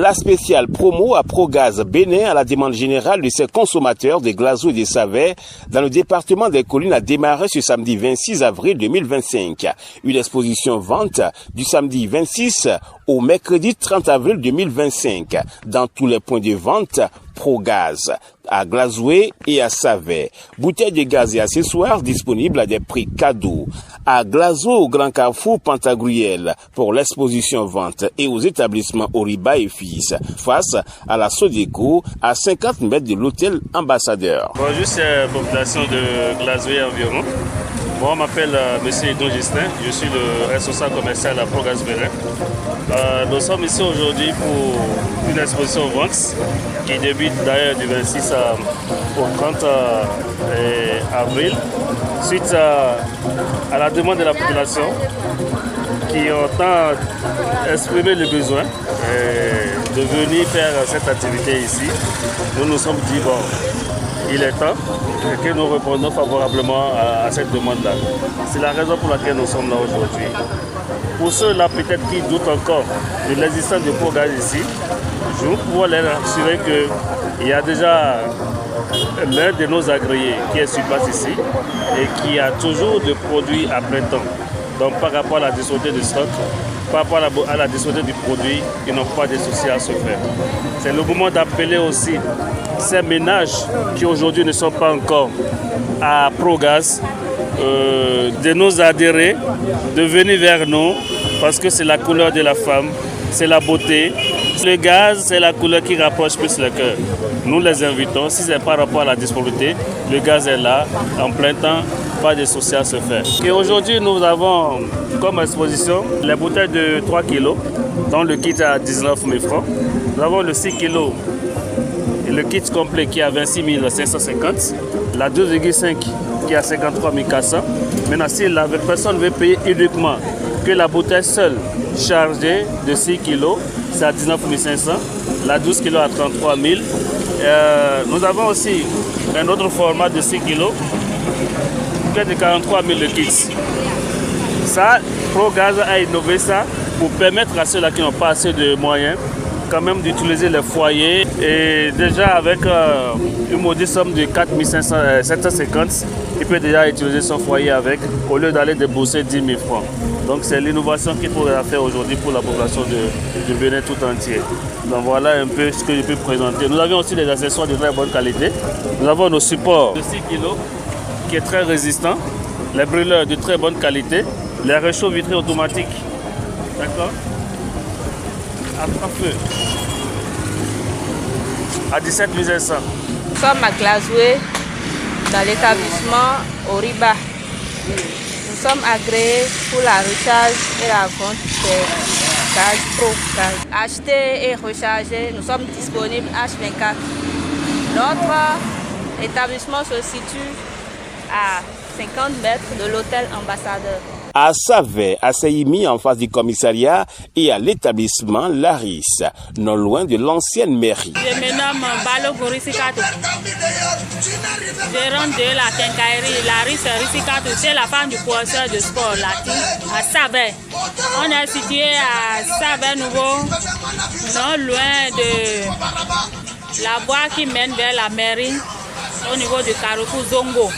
La spéciale promo à Progaz Bénin à la demande générale de ses consommateurs de Glazo et de Savets dans le département des Collines a démarré ce samedi 26 avril 2025. Une exposition vente du samedi 26 au mercredi 30 avril 2025 dans tous les points de vente Progaz à Glazoué et à Savets. Bouteilles de gaz et accessoires disponibles à des prix cadeaux. À Glazo au Grand Carrefour Pantagruel pour l'exposition vente et aux établissements Oriba et Fils face à la Sodeco à 50 mètres de l'hôtel Ambassadeur. Bonjour, c'est la population de Glazoué environ. Moi, je m'appelle M. Edon Justin, je suis le responsable commercial à Progaz Bénin. Nous sommes ici aujourd'hui pour une exposition vente qui débute d'ailleurs du 26 au 30 avril, suite à la demande de la population qui entend exprimer le besoin de venir faire cette activité ici. Nous nous sommes dit, bon, il est temps que nous répondons favorablement à cette demande-là. C'est la raison pour laquelle nous sommes là aujourd'hui. Pour ceux-là peut-être qui doutent encore de l'existence de Progaz ici, je veux pouvoir leur assurer qu'il y a déjà l'un de nos agréés qui est sur place ici et qui a toujours de produits à plein temps. Donc par rapport à la disponibilité de stock, par rapport à la disponibilité du produit, ils n'ont pas de soucis à se faire. C'est le moment d'appeler aussi ces ménages qui aujourd'hui ne sont pas encore à Progaz, de nous adhérer, de venir vers nous, parce que c'est la couleur de la femme, c'est la beauté. Le gaz, c'est la couleur qui rapproche plus le cœur. Nous les invitons, si c'est par rapport à la disponibilité, le gaz est là, en plein temps, pas de soucis à se faire. Et aujourd'hui, nous avons comme exposition les bouteilles de 3 kg, dont le kit est à 19 000 francs. Nous avons le 6 kg et le kit complet qui est à 26 550, la 2,5 qui est à 53 400. Maintenant, si la personne veut payer uniquement que la bouteille seule chargée de 6 kg, c'est à 19 500, la 12 kg à 33 000. Nous avons aussi un autre format de 6 kg, qui est de 43 000 le kit. Ça, Progaz a innové ça pour permettre à ceux-là qui n'ont pas assez de moyens quand même d'utiliser les foyers. Et déjà avec une modique somme de 4 750, il peut déjà utiliser son foyer avec, au lieu d'aller débourser 10 000 francs. Donc c'est l'innovation qu'il faudra faire aujourd'hui pour la population de Bénin tout entier. Donc voilà un peu ce que je peux présenter. Nous avons aussi des accessoires de très bonne qualité. Nous avons nos supports de 6 kg qui est très résistant, les brûleurs de très bonne qualité, les réchauds vitrés automatiques. D'accord? À 3 feux. À 17 500. Nous sommes à Glazoué, dans l'établissement Oriba. Nous sommes agréés pour la recharge et la vente des gaz Progaz. Acheter et recharger, nous sommes disponibles H24. Notre établissement se situe à 50 mètres de l'hôtel Ambassadeur. À Savets, à Seimi en face du commissariat et à l'établissement Laris, non loin de l'ancienne mairie. Je me nomme Balogo Risikato, gérante de la quincaillerie Laris Risikato. C'est la femme du professeur de sport à Savets. On est situé à Savets Nouveau, non loin de la voie qui mène vers la mairie au niveau du carrefour Zongo.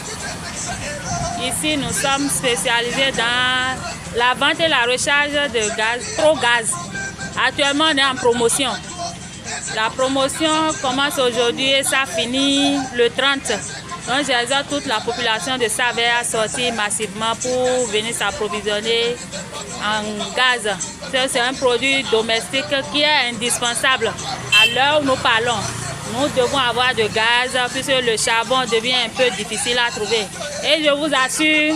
Ici, nous sommes spécialisés dans la vente et la recharge de gaz Progaz. Actuellement, on est en promotion. La promotion commence aujourd'hui et ça finit le 30. Donc, j'exhorte toute la population de Savets à sortir massivement pour venir s'approvisionner en gaz. C'est un produit domestique qui est indispensable à l'heure où nous parlons. Nous devons avoir de gaz puisque le charbon devient un peu difficile à trouver. Et je vous assure,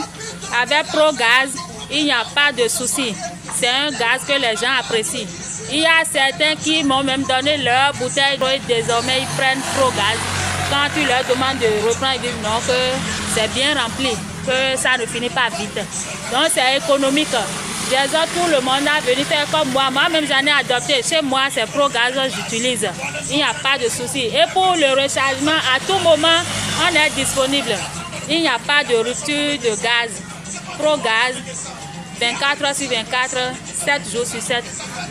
avec Progaz, il n'y a pas de souci. C'est un gaz que les gens apprécient. Il y a certains qui m'ont même donné leur bouteille et désormais ils prennent Progaz. Quand tu leur demandes de reprendre, ils disent non, que c'est bien rempli, que ça ne finit pas vite. Donc c'est économique. J'exhorte tout le monde à venir faire comme moi. Moi-même, j'en ai adopté. Chez moi, c'est Progaz, j'utilise. Il n'y a pas de souci. Et pour le rechargement, à tout moment, on est disponible. Il n'y a pas de rupture de gaz. Progaz, 24 heures sur 24, 7 jours sur 7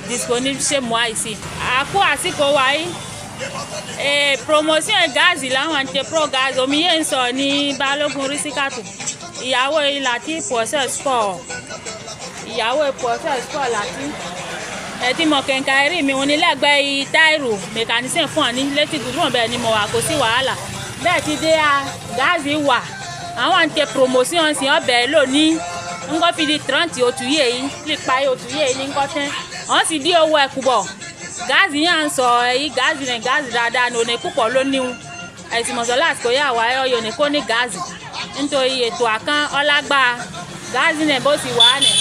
disponible chez moi ici. À quoi à Sikowai? Et promotion gaz là, on te pro gaz au milieu de son ni balogun risikato. Il y a ouais lati pour ce sport. Il y a ouais pour ce sport lati. Et ti mo kenkairi mi woni legbe Tairo mécanicien fún ani leti gudron be ni mo wa ko si wàhálà. Be ti de gaz wà. Àwọn te promotion si obe lónìí. Ngo fi di 30 otuye yi, li pa otuye yi ngo ten. On si di owo ekubo. Gaz yan so yi gaz dáadáa no ne púpọ̀ ló ní un. E ti mo so last ko ya wa yo ne ko ni gaz. Nítorí ètò akan olagba gaz ne bó ti wà ne.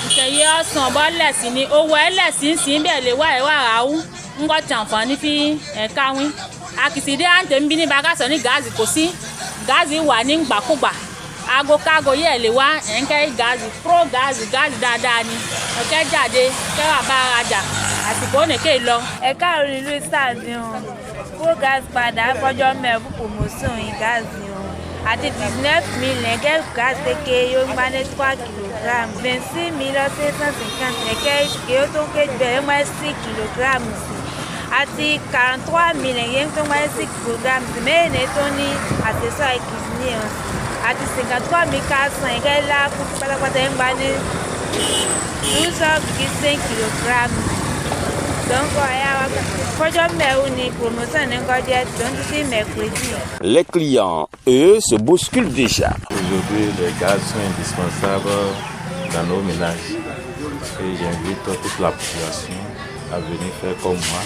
Nkan ye osan bo lesi ni owo elesin sin be le wa e wa rawu. Ngo chanfani fi kawin. Akiside ante mbi ni baga so ni gaz kò sí. Gaz wà ní ngbakugba. Ago kago ye le wa enke gaz pro gaz dáadáa ni. Oke jáde ke wa ba raja. Àsìkò ne ke lọ. Ẹ káàárọ̀ ní Louis Sardin o. Pro gaz padà fọjọ́ mẹ́fù promotion yìí gaz ni o. Àti 19 000 quel gaz teke yo gbane 3 kg. 26 750 ẹ̀kẹ́ yo tó ń ké bẹ̀rẹ̀ mọ́ 6 kg sí. Àti 43 000 yẹn tó ń gbane 6 kg sí. Mẹ́rin ní tó ní àtẹ̀sọ́ ìkìsí o. Àti 53 400 ẹ̀kẹ́ lá kú pátápátá ń gbane 12,5 kg. Donc, les clients, eux, se bousculent déjà. Aujourd'hui, les gaz sont indispensables dans nos ménages. Et j'invite toute la population à venir faire comme moi.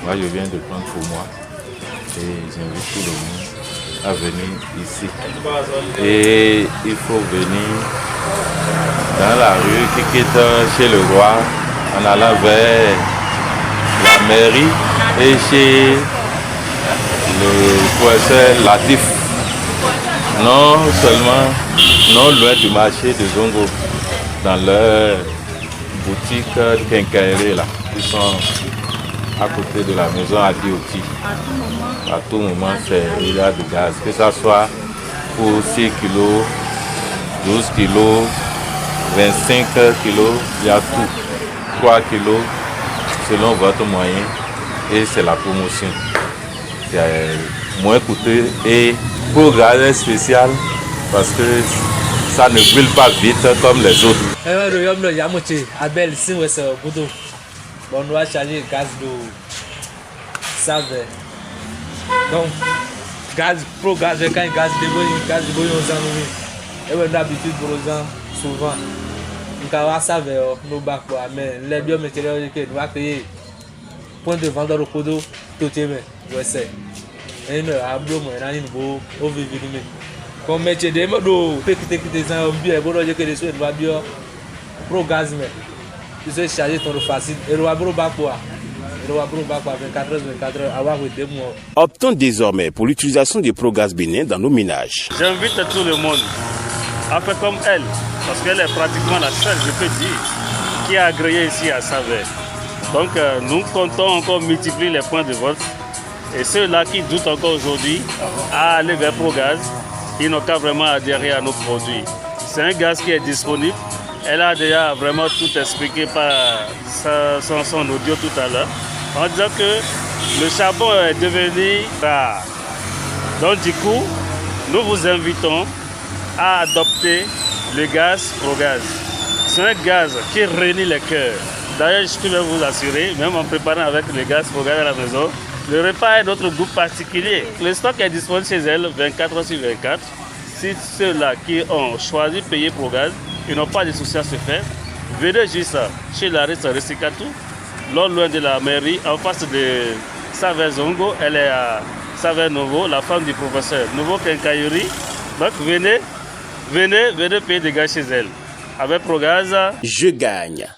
Moi, je viens de prendre pour moi. Et j'invite tout le monde à venir ici. Et il faut venir dans la rue qui quitte chez le roi en allant vers la mairie et chez le professeur Latif. Non seulement, non loin du marché de Zongo, dans leur boutique quincaillerie là, qui sont à côté de la maison à Dioti. À tout moment, il y a du gaz, que ce soit pour 6 kilos, 12 kilos, 25 kilos, il y a tout. 3 kilos, selon votre moyen, et c'est la promotion. C'est moins coûteux et pour gaz spécial, parce que ça ne brûle pas vite comme les autres. On doit charger gaz de Save. Donc, gaz pro gaz, quand gaz de boy, on s'en et d'habitude pour les gens, souvent. Donc, on va savoir, nos bacs, mais les biomatériaux que nous avons créé, point de vente au codo, tout est bien, je sais. Et nous avons un nouveau au vivre. Comme métier de modo, petit ans, bien, bon, je connais ce bio pro gaz, mais. Tu sais charger ton facile. Et le wabro bakwa. Le wabro bakwa 24 heures avoir 2 mois. Optons désormais pour l'utilisation des Progaz Bénin dans nos ménages. J'invite tout le monde à faire comme elle, parce qu'elle est pratiquement la seule, je peux dire, qui est agréée ici à Savè. Donc nous comptons encore multiplier les points de vote. Et ceux-là qui doutent encore aujourd'hui à aller vers Progaz, ils n'ont qu'à vraiment adhérer à nos produits. C'est un gaz qui est disponible. Elle a déjà vraiment tout expliqué par son audio tout à l'heure, en disant que le charbon est devenu rare. Donc du coup, nous vous invitons à adopter le gaz Progaz. C'est un gaz qui réunit les cœurs. D'ailleurs, je peux vous assurer, même en préparant avec le gaz Progaz à la maison, le repas est notre goût particulier. Le stock est disponible chez elle 24 heures sur 24. Si ceux-là qui ont choisi de payer Progaz, ils n'ont pas de soucis à se faire, venez juste chez Larissa Resikatou, loin de la mairie, en face de Savè Zongo. Elle est à Savè Novo, la femme du professeur Nouveau Quincaillerie. Donc venez payer des gaz chez elle. Avec Progaz, je gagne.